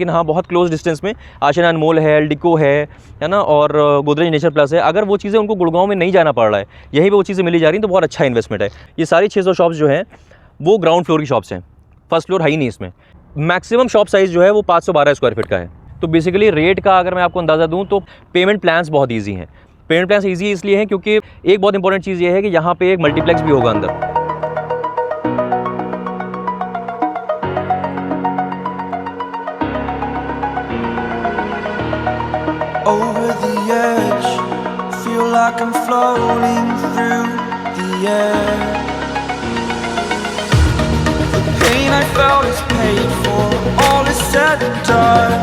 लेकिन हाँ बहुत क्लोज डिस्टेंस में आशियाना अनमोल है, एल्डिको है ना, और गोदरेज नेचर प्लस है। अगर वो चीज़ें उनको गुड़गांव में नहीं जाना पड़ रहा है, यहीं पे वो चीज़ें मिली जा रही हैं, तो बहुत अच्छा इन्वेस्टमेंट है। ये सारी 600 शॉप्स जो हैं वो ग्राउंड फ्लोर की शॉप्स हैं, फर्स्ट फ्लोर है ही नहीं इसमें। मैक्सिमम शॉप साइज़ जो है वो 512 स्क्वायर फीट का है। तो बेसिकली रेट का अगर मैं आपको अंदाज़ा दूँ तो पेमेंट प्लान्स बहुत ईजी हैं। पेमेंट प्लान्स ईजी इसलिए हैं क्योंकि एक बहुत इंपॉर्टेंट चीज़ ये है कि यहाँ पे एक मल्टीप्लेक्स भी होगा अंदर। Over the edge, feel like I'm floating through the air. The pain I felt is paid for, all is said and done.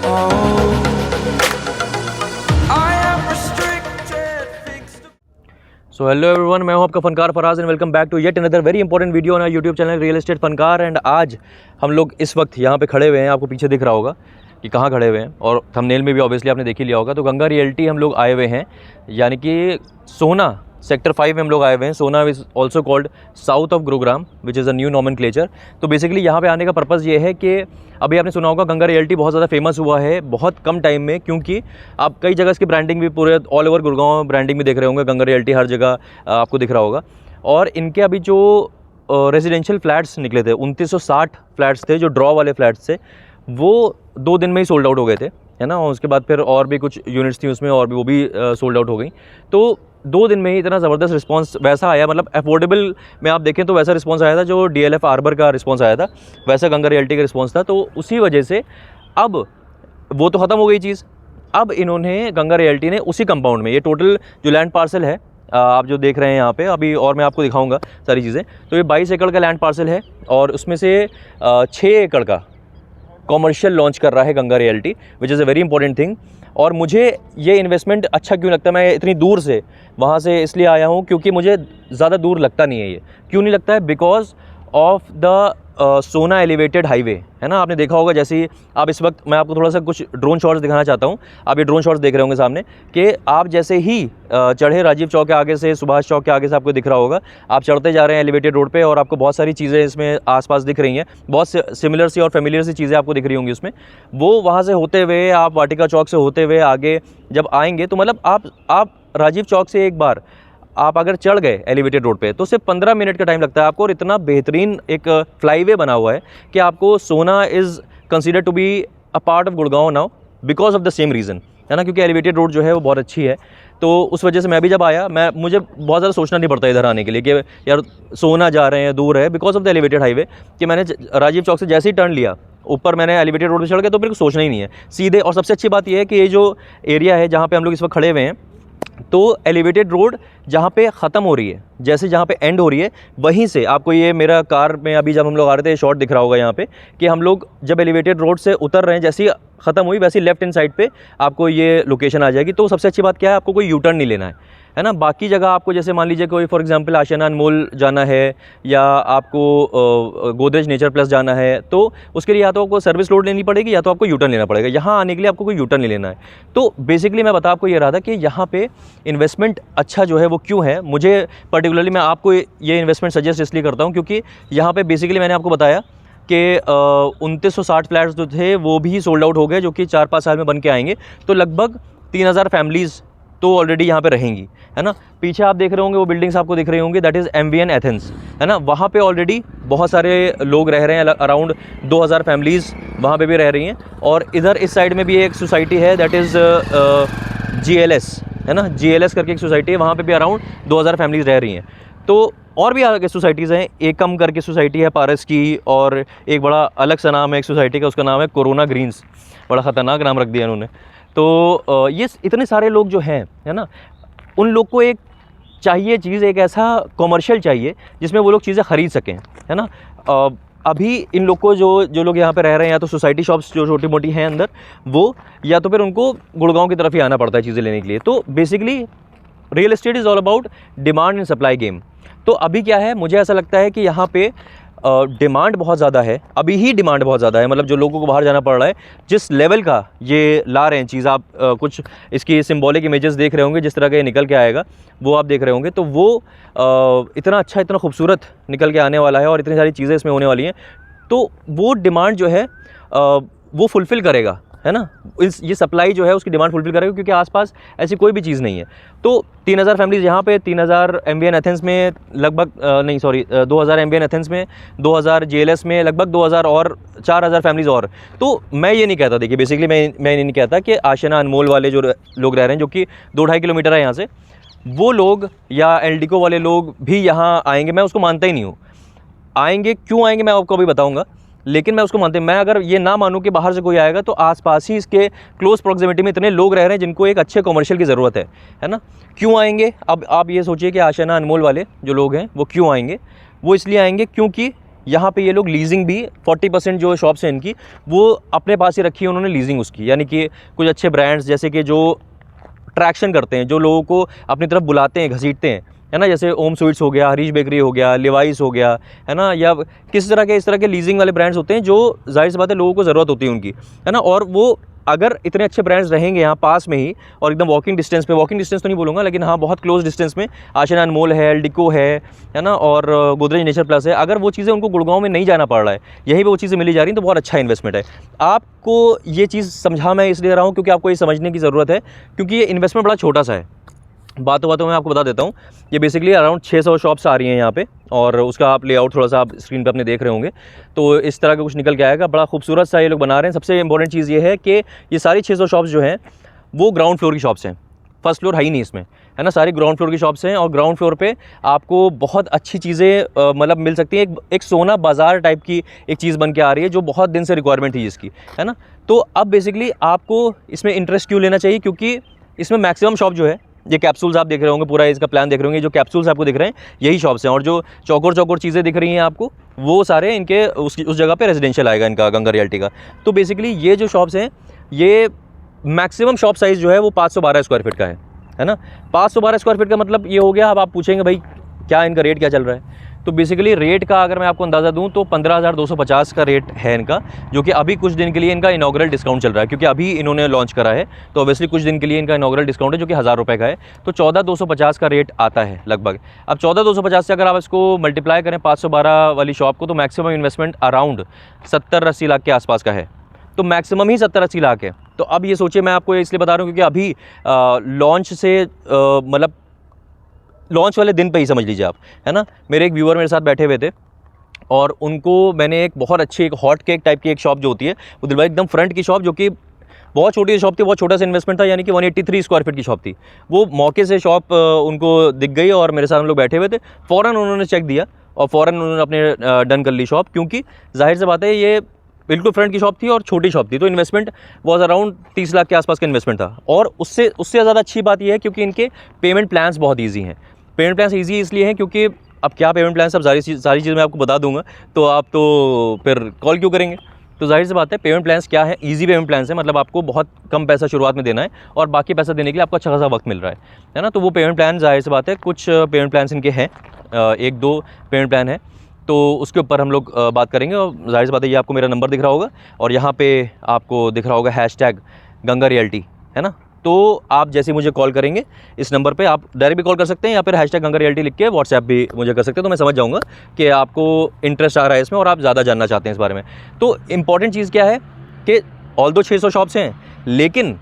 Oh, I am restricted, fixed. So hello everyone, मैं हूं आपका Funkaar Faraz and welcome back to yet another very important video on our YouTube channel real estate Funkaar. And आज हम लोग इस वक्त यहाँ पे खड़े हुए हैं, आपको पीछे दिख रहा होगा कि कहाँ खड़े हुए हैं, और थंबनेल में भी ऑब्वियसली आपने देख ही लिया होगा। तो गंगा रियल्टी हम लोग आए हुए हैं, यानी कि सोना सेक्टर 5 में हम लोग आए हुए हैं। सोना is also called south of Gurugram which is a new nomenclature. तो बेसिकली यहाँ पे आने का पर्पज़ ये है कि अभी आपने सुना होगा गंगा रियल्टी बहुत ज़्यादा फेमस हुआ है बहुत कम टाइम में, क्योंकि आप कई जगह इसकी ब्रांडिंग भी पूरे ऑल ओवर गुड़गांव ब्रांडिंग भी देख रहे होंगे। गंगा रियल्टी हर जगह आपको दिख रहा होगा। और इनके अभी जो रेजिडेंशियल फ्लैट्स निकले थे 2960 फ्लैट्स थे जो ड्रॉ वाले फ्लैट्स थे, वो 2 दिन में ही सोल्ड आउट हो गए थे, है ना। और उसके बाद फिर और भी कुछ यूनिट्स थी उसमें, और भी वो भी सोल्ड आउट हो गई। तो 2 दिन में ही इतना ज़बरदस्त रिस्पांस वैसा आया, मतलब अफोर्डेबल में आप देखें तो वैसा रिस्पांस आया था जो DLF आर्बर का रिस्पांस आया था, वैसा गंगा रियल्टी का रिस्पांस था। तो उसी वजह से अब वो तो ख़त्म हो गई चीज़। अब इन्होंने गंगा रियल्टी ने उसी कंपाउंड में, ये टोटल जो लैंड पार्सल है आप जो देख रहे हैं यहाँ पे अभी, और मैं आपको दिखाऊंगा सारी चीज़ें। तो ये 22 एकड़ का लैंड पार्सल है, और उसमें से 6 एकड़ का कॉमर्शियल लॉन्च कर रहा है Ganga realty, which is a very important thing. और मुझे ये इन्वेस्टमेंट अच्छा क्यों लगता है, मैं इतनी दूर से वहाँ से इसलिए आया हूँ क्योंकि मुझे ज़्यादा दूर लगता नहीं है ये। क्यों नहीं लगता है? बिकॉज ऑफ द सोना एलिवेटेड हाईवे, है ना। आपने देखा होगा, जैसे ही आप इस वक्त, मैं आपको थोड़ा सा कुछ ड्रोन शॉट्स दिखाना चाहता हूँ। आप ये ड्रोन शॉट्स देख रहे होंगे सामने, कि आप जैसे ही चढ़े राजीव चौक के आगे से, सुभाष चौक के आगे से आपको दिख रहा होगा, आप चढ़ते जा रहे हैं एलिवेटेड रोड पे, और आपको बहुत सारी चीज़ें इसमें आसपास दिख रही हैं, बहुत सिमिलर सी और फेमिलियर सी चीज़ें आपको दिख रही होंगी उसमें। वो वहाँ से होते हुए, आप वाटिका चौक से होते हुए आगे जब आएंगे, तो मतलब आप राजीव चौक से एक बार आप अगर चढ़ गए एलिवेटेड रोड पे तो सिर्फ 15 मिनट का टाइम लगता है आपको। और इतना बेहतरीन एक फ्लाईवे बना हुआ है कि आपको Sohna is consider to be a part of Gurgaon now because of the same reason, है ना, क्योंकि एलिवेटेड रोड जो है वो बहुत अच्छी है। तो उस वजह से मैं भी जब आया, मुझे बहुत ज़्यादा सोचना नहीं पड़ता इधर आने के लिए कि यार सोना जा रहे हैं, दूर है, because of the elevated highway. कि मैंने राजीव चौक से जैसे ही टर्न लिया ऊपर, मैंने एलिवेटेड रोड पर चढ़ गया, तो मेरे को सोचना ही नहीं है सीधे। और सबसे अच्छी बात यह है कि ये जो एरिया है जहाँ पर हम लोग इस वक्त खड़े हुए हैं, तो एलिवेटेड रोड जहाँ पे ख़त्म हो रही है, जैसे जहाँ पे एंड हो रही है, वहीं से आपको ये मेरा कार में अभी जब हम लोग आ रहे थे शॉट दिख रहा होगा यहाँ पे, कि हम लोग जब एलिवेटेड रोड से उतर रहे हैं, जैसे ही ख़त्म हुई वैसे ही लेफ्ट हैंड साइड पे आपको ये लोकेशन आ जाएगी। तो सबसे अच्छी बात क्या है, आपको कोई यू टर्न नहीं लेना है ना। बाकी जगह आपको, जैसे मान लीजिए कोई फॉर एग्जांपल आशियाना अनमोल जाना है, या आपको गोदरेज नेचर प्लस जाना है, तो उसके लिए या तो आपको सर्विस रोड लेनी पड़ेगी या तो आपको यू टर्न लेना पड़ेगा। यहाँ आने के लिए आपको कोई यू टर्न नहीं लेना है। तो बेसिकली मैं बता आपको ये रहा था कि यहाँ पे इन्वेस्टमेंट अच्छा जो है वो क्यों है। मुझे पर्टिकुलरली मैं आपको ये इन्वेस्टमेंट सजेस्ट इसलिए करता हूँ क्योंकि यहाँ पे बेसिकली मैंने आपको बताया कि 2960 फ्लैट्स जो थे वो भी सोल्ड आउट हो गए, जो कि 4-5 साल में बन के आएंगे। तो लगभग 3000 फैमिलीज़ तो ऑलरेडी यहाँ पे रहेंगी, है ना। पीछे आप देख रहे होंगे वो बिल्डिंग्स आपको दिख रही होंगी, दैट इज़ MVN एथेंस, है ना। वहाँ पे ऑलरेडी बहुत सारे लोग रह रहे हैं, अराउंड 2000 फैमिलीज़ वहाँ पे भी रह रही हैं। और इधर इस साइड में भी एक सोसाइटी है, दैट इज़ GLS, है ना, GLS करके एक सोसाइटी है, वहाँ पे भी अराउंड 2000 फैमिलीज़ रह रही हैं। तो और भी आगे सोसाइटीज़ हैं, एकम करके सोसाइटी है पारस की, और एक बड़ा अलग सा नाम है एक सोसाइटी का, उसका नाम है कोरोना ग्रीन्स, बड़ा ख़तरनाक नाम रख दिया इन्होंने। तो ये इतने सारे लोग जो हैं, है ना, उन लोग को एक चाहिए चीज़, एक ऐसा कॉमर्शियल चाहिए जिसमें वो लोग चीज़ें ख़रीद सकें, है ना। अभी इन लोग को जो लोग यहाँ पे रह रहे हैं, या तो सोसाइटी शॉप्स जो छोटी मोटी हैं अंदर वो, या तो फिर उनको गुड़गांव की तरफ ही आना पड़ता है चीज़ें लेने के लिए। तो basically real estate is all about demand and supply game. तो अभी क्या है, मुझे ऐसा लगता है कि यहाँ पे डिमांड बहुत ज़्यादा है, अभी ही डिमांड बहुत ज़्यादा है, मतलब जो लोगों को बाहर जाना पड़ रहा है, जिस लेवल का ये ला रहे हैं चीज़। आप कुछ इसकी सिंबॉलिक इमेजेस देख रहे होंगे, जिस तरह का ये निकल के आएगा वो आप देख रहे होंगे। तो वो इतना अच्छा, इतना खूबसूरत निकल के आने वाला है, और इतनी सारी चीज़ें इसमें होने वाली हैं। तो वो डिमांड जो है वो फुलफ़िल करेगा, है ना, ये सप्लाई जो है उसकी डिमांड फुलफ़िल करेगा, क्योंकि आसपास ऐसी कोई भी चीज़ नहीं है। तो 3000 फैमिलीज़ यहाँ पे, 3000 एमबीएन एथेंस में लगभग 2000 एमबीएन एथेंस में, 2000 जेएलएस में, लगभग 2000 और 4000 फैमिलीज़ और। तो मैं ये नहीं कहता, देखिए बेसिकली मैं नहीं कहता कि आशियाना अनमोल वाले जो लोग रह रहे हैं, जो कि 2-2.5 किलोमीटर है यहाँ से, वो लोग या एल्डिको वाले लोग भी यहाँ आएंगे, मैं उसको मानता ही नहीं हूँ। आएंगे, क्यों आएंगे मैं आपको अभी बताऊँगा, लेकिन मैं उसको मानते मैं अगर ये ना मानूं कि बाहर से कोई आएगा, तो आसपास ही इसके क्लोज प्रॉक्सिमिटी में इतने लोग रह रहे हैं जिनको एक अच्छे कमर्शियल की ज़रूरत है ना। क्यों आएंगे, अब आप ये सोचिए कि आशियाना अनमोल वाले जो लोग हैं वो क्यों आएंगे। वो इसलिए आएंगे क्योंकि यहाँ पे ये लोग लीजिंग भी 40% जो शॉप्स हैं इनकी, वो अपने पास ही रखी है उन्होंने लीजिंग उसकी, यानी कि कुछ अच्छे ब्रांड्स जैसे कि जो ट्रैक्शन करते हैं, जो लोगों को अपनी तरफ बुलाते हैं, घसीटते हैं, है ना, जैसे ओम स्वीट्स हो गया, हरीश बेकरी हो गया, लिवाइस हो गया, है ना, या किस तरह के इस तरह के लीजिंग वाले ब्रांड्स होते हैं जो जाहिर सी बात है लोगों को ज़रूरत होती है उनकी, है ना। और वो अगर इतने अच्छे ब्रांड्स रहेंगे यहाँ पास में ही और एकदम वॉकिंग डिस्टेंस पे, वॉकिंग डिस्टेंस तो नहीं बोलूँगा, लेकिन हाँ बहुत क्लोज डिस्टेंस में आशियाना अनमोल है, एल्डिको है ना, और गोदरेज नेचर प्लस है, अगर वो चीज़ें उनको गुड़गांव में नहीं जाना पड़ रहा है, यहीं पे वो चीज़ें मिली जा रही हैं, तो बहुत अच्छा इन्वेस्टमेंट है। आपको ये चीज़ समझा मैं इसलिए रहा हूँ क्योंकि आपको ये समझने की ज़रूरत है, क्योंकि ये इन्वेस्टमेंट बड़ा छोटा सा है। बातों बातों में आपको बता देता हूँ, ये बेसिकली अराउंड 600 शॉप्स आ रही हैं यहाँ पे, और उसका आप लेआउट थोड़ा सा आप स्क्रीन पे अपने देख रहे होंगे, तो इस तरह का कुछ निकल के आएगा। बड़ा खूबसूरत सा ये लोग बना रहे हैं। सबसे इंपॉर्टेंट चीज़ ये है कि ये सारी 600 शॉप्स जो हैं वो ग्राउंड फ्लोर की शॉप्स हैं, फर्स्ट फ्लोर है ही नहीं इसमें, है ना, सारी ग्राउंड फ्लोर की शॉप्स हैं। और ग्राउंड फ्लोर पे आपको बहुत अच्छी चीज़ें मतलब मिल सकती हैं। एक सोना बाज़ार टाइप की एक चीज़ बन के आ रही है, जो बहुत दिन से रिक्वायरमेंट थी इसकी, है ना। तो अब बेसिकली आपको इसमें इंटरेस्ट क्यों लेना चाहिए, क्योंकि इसमें मैक्सिमम शॉप जो है, ये कैप्सूल्स आप देख रहे होंगे, पूरा इसका प्लान देख रहे होंगे, जो कैप्सूल्स आपको दिख रहे हैं यही शॉप्स हैं, और जो चौकोर चीज़ें दिख रही हैं आपको, वो सारे इनके उस जगह पे रेजिडेंशियल आएगा इनका, गंगा रियल्टी का। तो बेसिकली ये जो शॉप्स हैं, ये मैक्सिमम शॉप साइज़ जो है वो 512 स्क्वायर फीट का है ना। 512 स्क्वायर फीट का मतलब ये हो गया। अब आप पूछेंगे भाई क्या इनका रेट क्या चल रहा है, तो बेसिकली रेट का अगर मैं आपको अंदाज़ा दूं तो 15,250 का रेट है इनका, जो कि अभी कुछ दिन के लिए इनका इनॉग्रल डिस्काउंट चल रहा है, क्योंकि अभी इन्होंने लॉन्च करा है, तो ऑब्वियसली कुछ दिन के लिए इनका इनॉग्रल डिस्काउंट है, जो कि 1000 रुपये का है। तो 14,250 का रेट आता है लगभग। अब 14,250 से अगर आप इसको मल्टीप्लाई करें 512 वाली शॉप को, तो मैक्सिमम इन्वेस्टमेंट अराउंड 70-80 लाख के आसपास का है। तो मैक्सिमम ही 70-80 लाख है। तो अब ये सोचिए, मैं आपको इसलिए बता रहा हूँ क्योंकि अभी लॉन्च से मतलब लॉन्च वाले दिन पे ही समझ लीजिए आप, है ना। मेरे एक व्यूअर मेरे साथ बैठे हुए थे, और उनको मैंने एक बहुत अच्छी एक हॉट केक टाइप की एक शॉप जो होती है वो दिलवाई, एकदम फ्रंट की शॉप, जो कि बहुत छोटी शॉप थी, बहुत छोटा सा इन्वेस्टमेंट था, यानी कि 183 स्क्वायर फीट की शॉप थी। वो मौके से शॉप उनको दिख गई और मेरे साथ हम लोग बैठे हुए थे, फ़ौरन उन्होंने चेक दिया और फ़ौरन उन्होंने अपने डन कर ली शॉप, क्योंकि जाहिर सी बात है ये बिल्कुल फ्रंट की शॉप थी और छोटी शॉप थी, तो इन्वेस्टमेंट वाज अराउंड 30 लाख के आसपास का इन्वेस्टमेंट था। और उससे ज़्यादा अच्छी बात यह है क्योंकि इनके पेमेंट प्लान्स बहुत ईजी हैं। पेमेंट प्लान्स ईजी इसलिए हैं क्योंकि अब क्या पेमेंट प्लान सब सारी चीज़ मैं आपको बता दूंगा, तो आप तो फिर कॉल क्यों करेंगे। तो जाहिर सी बात है, पेमेंट प्लान्स क्या है, ईजी पेमेंट प्लान्स है, मतलब आपको बहुत कम पैसा शुरुआत में देना है और बाकी पैसा देने के लिए आपको अच्छा खासा वक्त मिल रहा है ना। तो वो पेमेंट प्लान जाहिर सी बात है, कुछ पेमेंट प्लान्स इनके हैं, 1-2 पेमेंट प्लान है, तो उसके ऊपर हम लोग बात करेंगे। और जाहिर सी बात है, ये आपको मेरा नंबर दिख रहा होगा और यहाँ पे आपको दिख रहा होगा हैशटैग गंगा रियल्टी, है ना। तो आप जैसे मुझे कॉल करेंगे इस नंबर पे, आप डायरेक्ट भी कॉल कर सकते हैं या फिर हैशटैग गंगा रियल्टी लिख के व्हाट्सएप भी मुझे कर सकते हैं, तो मैं समझ जाऊँगा कि आपको इंटरेस्ट आ रहा है इसमें और आप ज़्यादा जानना चाहते हैं इस बारे में। तो इम्पॉर्टेंट चीज़ क्या है कि ऑल्दो 600 शॉप्स हैं, लेकिन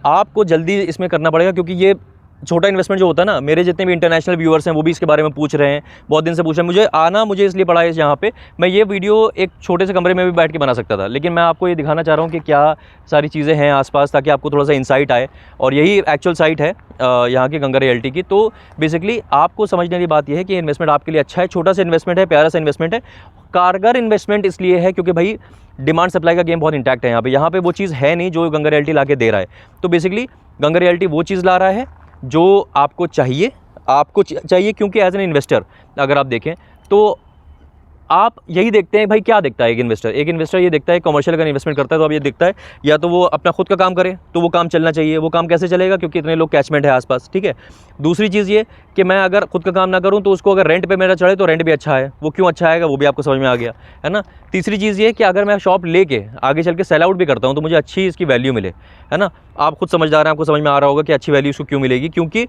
आपको जल्दी इसमें करना पड़ेगा, क्योंकि ये छोटा इन्वेस्टमेंट जो होता है ना, मेरे जितने भी इंटरनेशनल व्यूअर्स हैं वो भी इसके बारे में पूछ रहे हैं, बहुत दिन से पूछ रहे हैं। मुझे इसलिए पड़ा है यहाँ पे, मैं ये वीडियो एक छोटे से कमरे में भी बैठ के बना सकता था, लेकिन मैं आपको ये दिखाना चाह रहा हूँ कि क्या सारी चीज़ें हैं आसपास, ताकि आपको थोड़ा सा इंसाइट आए। और यही एक्चुअल साइट है यहाँ की गंगा रियल्टी की। तो बेसिकली आपको समझने वाली बात यह है कि इन्वेस्टमेंट आपके लिए अच्छा है, छोटा सा इन्वेस्टमेंट है, प्यारा सा इन्वेस्टमेंट है, कारगर इन्वेस्टमेंट इसलिए है क्योंकि भाई डिमांड सप्लाई का गेम बहुत इंटैक्ट है यहाँ पे वो चीज़ है नहीं जो गंगा रियल्टी ला के दे रहा है। तो बेसिकली गंगा रियल्टी वो चीज़ ला रहा है जो आपको चाहिए, क्योंकि एज एन इन्वेस्टर अगर आप देखें तो आप यही देखते हैं भाई, क्या देखता है एक इन्वेस्टर ये देखता है कमर्शियल अगर इन्वेस्टमेंट करता है तो अब ये देखता है या तो वो अपना खुद का काम करे, तो वो काम चलना चाहिए। वो काम कैसे चलेगा, क्योंकि इतने लोग कैचमेंट है आसपास, ठीक है। दूसरी चीज़ ये कि मैं अगर खुद का काम ना करूं तो उसको अगर रेंट पे मेरा चढ़े तो रेंट भी अच्छा है। वो क्यों अच्छा आएगा वो भी आपको समझ में आ गया, है ना। तीसरी चीज़ ये कि अगर मैं शॉप लेके आगे चल के सेल आउट भी करता हूँ तो मुझे अच्छी इसकी वैल्यू मिले, है ना। आप खुद समझदार हैं, आपको समझ में आ रहा होगा कि अच्छी वैल्यू इसको क्यों मिलेगी, क्योंकि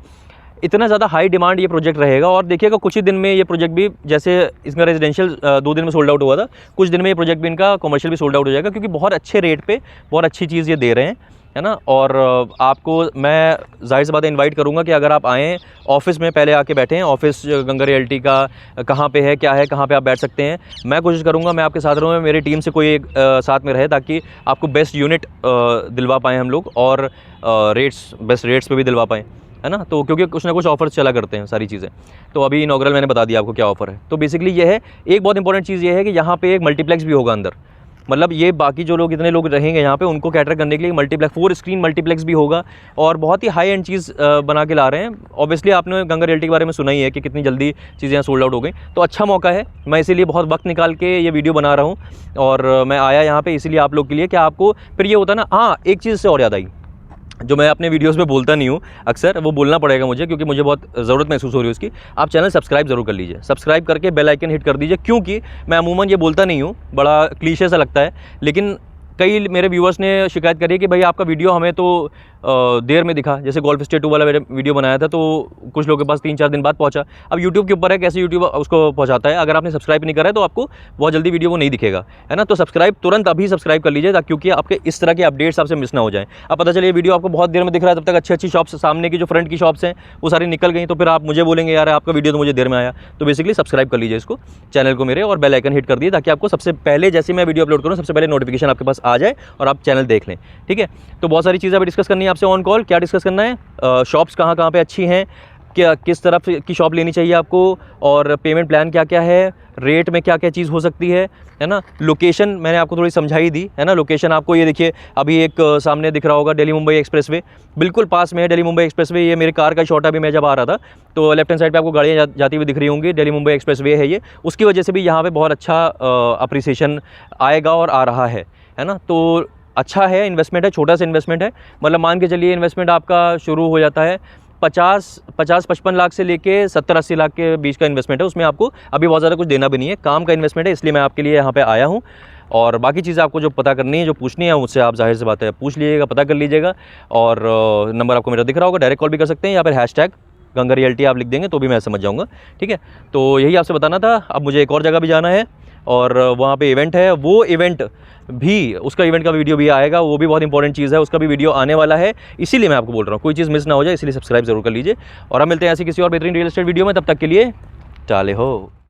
इतना ज़्यादा हाई डिमांड ये प्रोजेक्ट रहेगा। और देखिएगा कुछ ही दिन में ये प्रोजेक्ट भी, जैसे इसका रेजिडेंशियल 2 दिन में सोल्ड आउट हुआ था, कुछ दिन में ये प्रोजेक्ट भी इनका कमर्शियल भी सोल्ड आउट हो जाएगा, क्योंकि बहुत अच्छे रेट पे बहुत अच्छी चीज़ ये दे रहे हैं, है ना। और आपको मैं जाहिर सी बात है इन्वाइट करूँगा कि अगर आप आएँ ऑफिस में, पहले आके बैठें। ऑफिस गंगा रियल्टी का कहाँ पे है, क्या है, कहाँ पे आप बैठ सकते हैं, मैं कोशिश करूँगा मैं आपके साथ रहूँगा, मेरी टीम से कोई एक साथ में रहे, ताकि आपको बेस्ट यूनिट दिलवा पाएँ हम लोग, और रेट्स बेस्ट रेट्स पे भी दिलवा पाएँ, है ना। तो क्योंकि कुछ ना कुछ ऑफर्स चला करते हैं सारी चीज़ें। तो अभी इनॉग्रल मैंने बता दिया आपको क्या ऑफ़र है। तो बेसिकली ये है, एक बहुत इंपॉर्टेंट चीज़ ये है कि यहाँ पे एक मल्टीप्लेक्स भी होगा अंदर। मतलब ये बाकी जो लोग, इतने लोग रहेंगे यहाँ पे, उनको कैटर करने के लिए मल्टीप्लेक्स, 4 स्क्रीन मल्टीप्लेक्स भी होगा, और बहुत ही हाई एंड चीज़ बना के ला रहे हैं। ऑब्वियसली आपने गंगा रियल्टी के बारे में सुना ही है कि कितनी जल्दी चीज़ें यहाँ सोल्ड आउट हो गई। तो अच्छा मौका है, मैं इसीलिए बहुत वक्त निकाल के ये वीडियो बना रहा हूँ, और मैं आया यहाँ पे इसीलिए आप लोग के लिए कि आपको फिर ये होता ना। हाँ, एक चीज़ से और याद आई, जो मैं अपने वीडियोस में बोलता नहीं हूँ अक्सर, वो बोलना पड़ेगा मुझे, क्योंकि मुझे बहुत ज़रूरत महसूस हो रही है उसकी। आप चैनल सब्सक्राइब ज़रूर कर लीजिए, सब्सक्राइब करके बेल आइकन हिट कर दीजिए, क्योंकि मैं अमूमन ये बोलता नहीं हूँ, बड़ा क्लीशे सा लगता है, लेकिन कई मेरे व्यूअर्स ने शिकायत करी है कि भाई आपका वीडियो हमें तो देर में दिखा। जैसे गोल्फ स्टे 2 वाला मेरे वीडियो बनाया था, तो कुछ लोगों के पास 3-4 दिन बाद पहुंचा। अब यूट्यूब के ऊपर है कैसे यूट्यूब उसको पहुंचाता है। अगर आपने सब्सक्राइब नहीं करा है तो आपको बहुत जल्दी वीडियो वो नहीं दिखेगा, है ना। तो सब्सक्राइब तुरंत अभी सब्सक्राइब कर लीजिए, क्योंकि आपके इस तरह के अपडेट्स आपसे मिस ना हो जाए। अब पता चले वीडियो आपको बहुत देर में दिख रहा है, तब तक अच्छी शॉप्स, सामने की जो फ्रंट की शॉप्स हैं वो सारी निकल गई, तो फिर आप मुझे बोलेंगे यार आपका वीडियो तो मुझे देर में आया। तो बेसिकली सब्सक्राइब कर लीजिए इसको, चैनल को मेरे, और बेल आइकन हिट कर दिए, ताकि आपको सबसे पहले, जैसे मैं वीडियो अपलोड करूँ, सबसे पहले नोटिफिकेशन आपके पास आ जाए और आप चैनल देख लें, ठीक है। तो बहुत सारी चीज़ें अभी डिस्कस करनी है आपसे ऑन कॉल। क्या डिस्कस करना है? शॉप्स कहाँ पे अच्छी हैं, क्या किस तरफ की शॉप लेनी चाहिए आपको, और पेमेंट प्लान क्या क्या है, रेट में क्या क्या चीज़ हो सकती है ना। लोकेशन मैंने आपको थोड़ी समझाई दी, है ना। लोकेशन आपको ये देखिए, अभी एक सामने दिख रहा होगा दिल्ली मुंबई एक्सप्रेसवे, बिल्कुल पास में है दिल्ली मुंबई एक्सप्रेसवे। ये मेरी कार का शॉट अभी मैं जब आ रहा था, तो लेफ्ट हैंड साइड पे आपको गाड़ियाँ जाती हुई दिख रही होंगी, दिल्ली मुंबई एक्सप्रेसवे है ये। उसकी वजह से भी यहाँ पे बहुत अच्छा अप्रिसिएशन आएगा और आ रहा है ना। तो अच्छा है, इन्वेस्टमेंट है, छोटा सा इन्वेस्टमेंट है। मतलब मान के चलिए इन्वेस्टमेंट आपका शुरू हो जाता है 50-55 लाख से लेके 70-80 लाख के बीच का इन्वेस्टमेंट है। उसमें आपको अभी बहुत ज़्यादा कुछ देना भी नहीं है, काम का इन्वेस्टमेंट है, इसलिए मैं आपके लिए यहाँ पे आया हूँ। और बाकी चीज़ें आपको जो पता करनी है, जो पूछनी है, मुझसे आप जाहिर सी बात है पूछ लीजिएगा, पता कर लीजिएगा। और नंबर आपको मेरा दिख रहा होगा, डायरेक्ट कॉल भी कर सकते हैं, या फिर हैशटैग गंगा रियल्टी आप लिख देंगे तो भी मैं समझ जाऊँगा, ठीक है। तो यही आपसे बताना था। अब मुझे एक और जगह भी जाना है, और वहाँ पे इवेंट है, वो इवेंट भी, उसका इवेंट का वीडियो भी आएगा, वो भी बहुत इंपॉर्टेंट चीज़ है, उसका भी वीडियो आने वाला है। इसीलिए मैं आपको बोल रहा हूँ, कोई चीज़ मिस ना हो जाए, इसलिए सब्सक्राइब जरूर कर लीजिए। और हम मिलते हैं ऐसी किसी और बेहतरीन रियल एस्टेट वीडियो में, तब तक के लिए चाले हो।